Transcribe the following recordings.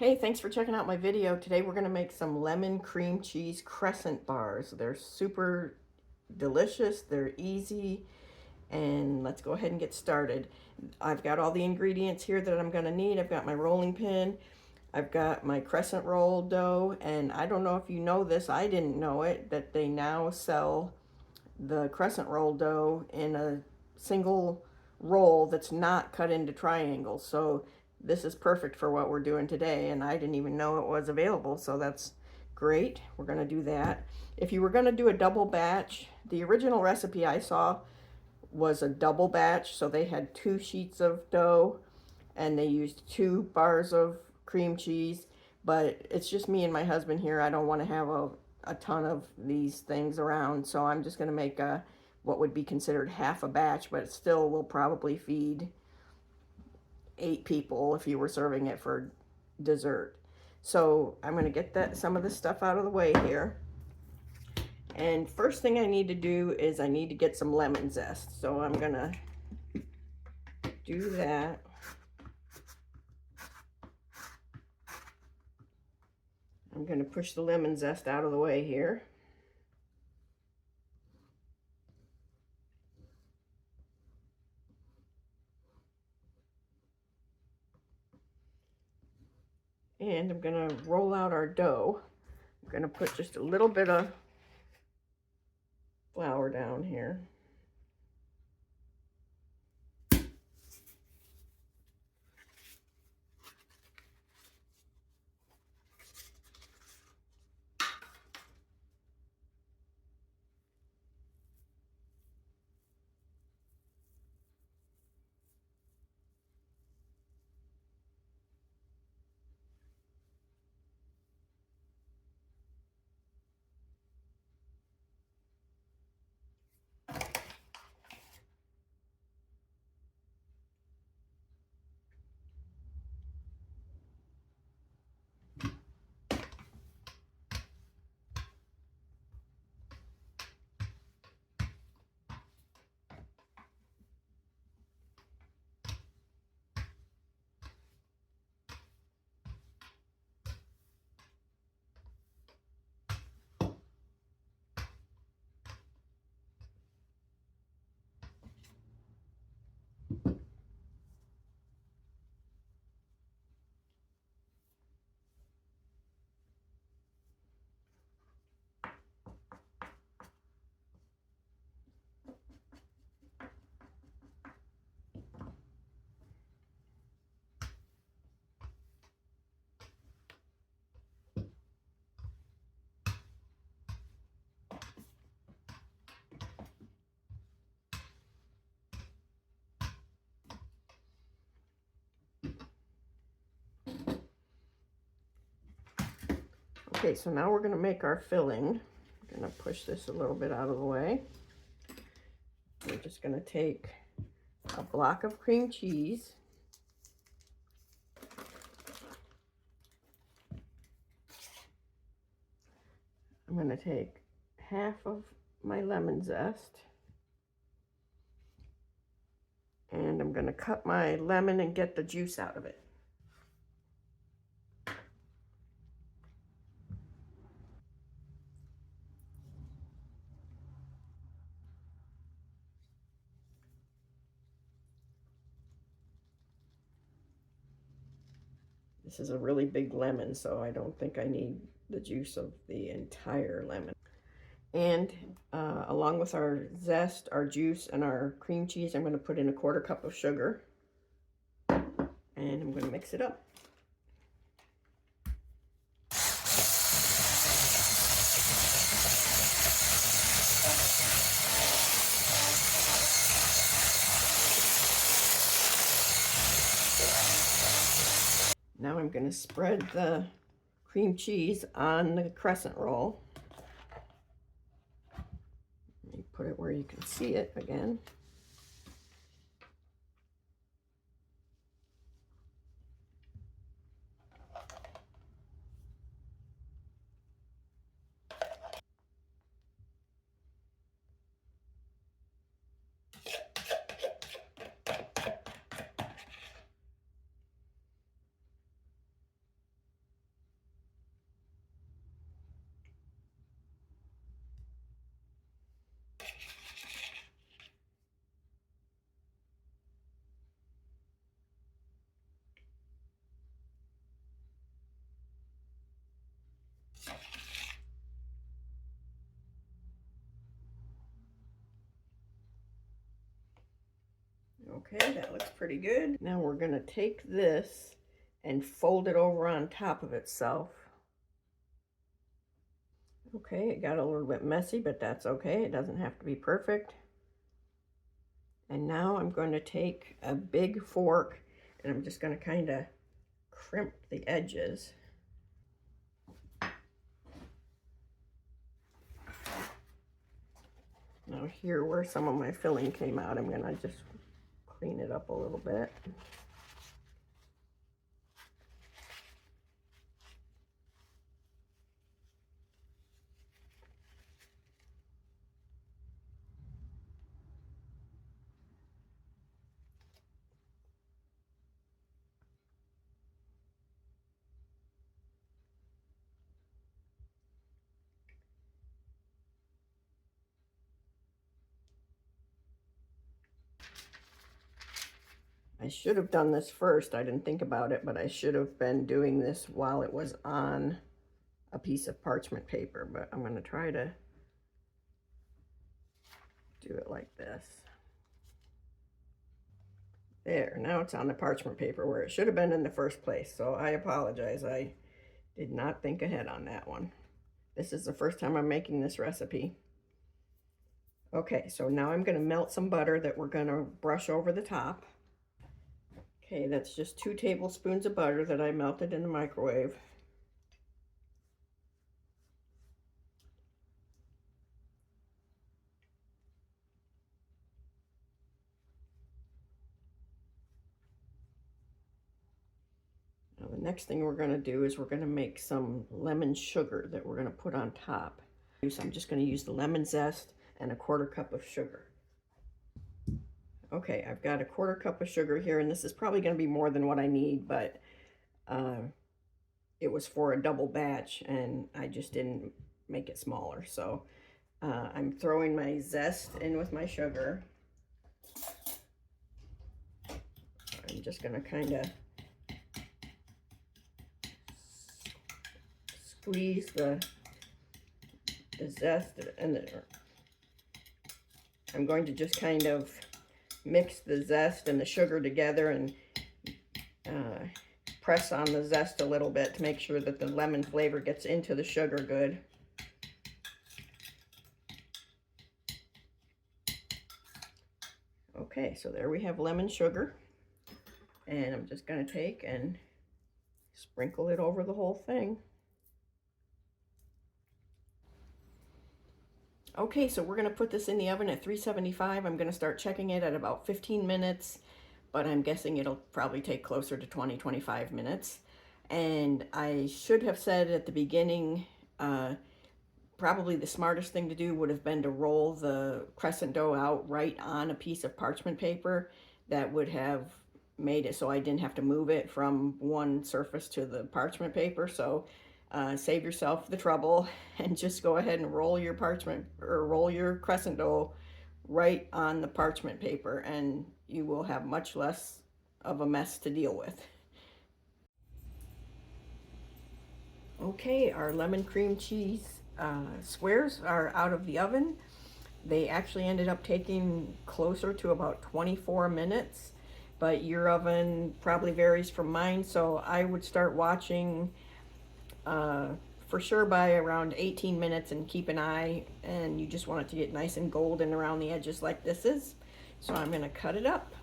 Hey, thanks for checking out my video. Today we're going to make some lemon cream cheese crescent bars. They're super delicious, they're easy, and let's go ahead and get started. I've got all the ingredients here that I'm going to need. I've got my rolling pin, I've got my crescent roll dough, and I don't know if you know this, I didn't know it, that they now sell the crescent roll dough in a single roll that's not cut into triangles. So this is perfect for what we're doing today, and I didn't even know it was available, so that's great. We're going to do that. If you were going to do a double batch, the original recipe I saw was a double batch, so they had 2 sheets of dough and they used 2 bars of cream cheese, but it's just me and my husband here. I don't want to have a ton of these things around, so I'm just going to make what would be considered half a batch, but it still will probably feed 8 people if you were serving it for dessert. So I'm going to get some of this stuff out of the way here. And first thing I need to do is I need to get some lemon zest. So I'm going to do that. I'm going to push the lemon zest out of the way here. And I'm going to roll out our dough. I'm going to put just a little bit of flour down here. Okay, so now we're going to make our filling. I'm going to push this a little bit out of the way. We're just going to take a block of cream cheese. I'm going to take half of my lemon zest. And I'm going to cut my lemon and get the juice out of it. This is a really big lemon, so I don't think I need the juice of the entire lemon. And along with our zest, our juice, and our cream cheese, I'm going to put in a 1/4 cup of sugar. And I'm going to mix it up. Now I'm going to spread the cream cheese on the crescent roll. Let me put it where you can see it again. Okay, that looks pretty good. Now we're gonna take this and fold it over on top of itself. Okay, it got a little bit messy, but that's okay. It doesn't have to be perfect. And now I'm going to take a big fork and I'm just going to kind of crimp the edges. Now here where some of my filling came out, I'm going to just clean it up a little bit. I should have done this first. I didn't think about it, but I should have been doing this while it was on a piece of parchment paper, but I'm going to try to do it like this. There, now it's on the parchment paper where it should have been in the first place, so I apologize. I did not think ahead on that one. This is the first time I'm making this recipe. Okay, so now I'm going to melt some butter that we're going to brush over the top. Okay, that's just 2 tablespoons of butter that I melted in the microwave. Now the next thing we're going to do is we're going to make some lemon sugar that we're going to put on top. So I'm just going to use the lemon zest and a 1/4 cup of sugar. Okay, I've got a 1/4 cup of sugar here, and this is probably going to be more than what I need, but it was for a double batch, and I just didn't make it smaller. So I'm throwing my zest in with my sugar. I'm just going to kind of squeeze the zest, and I'm going to just kind of mix the zest and the sugar together and press on the zest a little bit to make sure that the lemon flavor gets into the sugar good. Okay, so there we have lemon sugar, and I'm just going to take and sprinkle it over the whole thing. Okay, so we're going to put this in the oven at 375. I'm going to start checking it at about 15 minutes, but I'm guessing it'll probably take closer to 20-25 minutes. And I should have said at the beginning, probably the smartest thing to do would have been to roll the crescent dough out right on a piece of parchment paper. That would have made it so I didn't have to move it from one surface to the parchment paper. So save yourself the trouble and just go ahead and roll your parchment or roll your crescent dough right on the parchment paper, and you will have much less of a mess to deal with. Okay, our lemon cream cheese squares are out of the oven. They actually ended up taking closer to about 24 minutes, but your oven probably varies from mine, so I would start watching for sure by around 18 minutes and keep an eye, and you just want it to get nice and golden around the edges like this is. So I'm going to cut it up.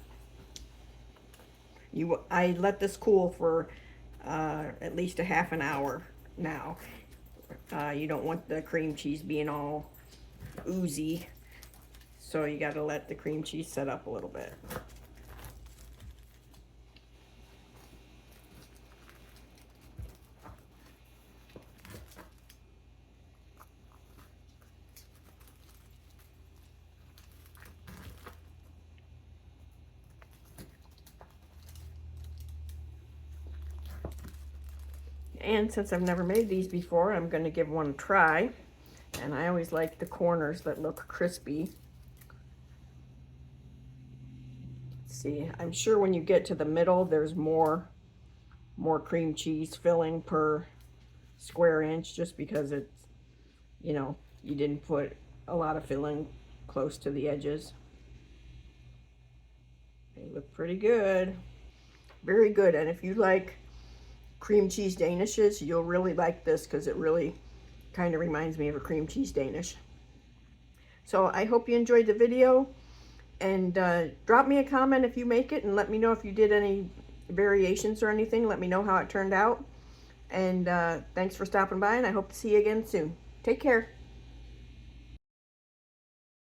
I let this cool for at least a half an hour now. You don't want the cream cheese being all oozy, so you got to let the cream cheese set up a little bit. And since I've never made these before, I'm going to give one a try. And I always like the corners that look crispy. Let's see, I'm sure when you get to the middle, there's more cream cheese filling per square inch, just because it's, you know, you didn't put a lot of filling close to the edges. Okay, look pretty good. Very good. And if you like cream cheese Danishes, you'll really like this because it really kind of reminds me of a cream cheese Danish. So I hope you enjoyed the video, and drop me a comment if you make it and let me know if you did any variations or anything. Let me know how it turned out. And thanks for stopping by, and I hope to see you again soon. Take care.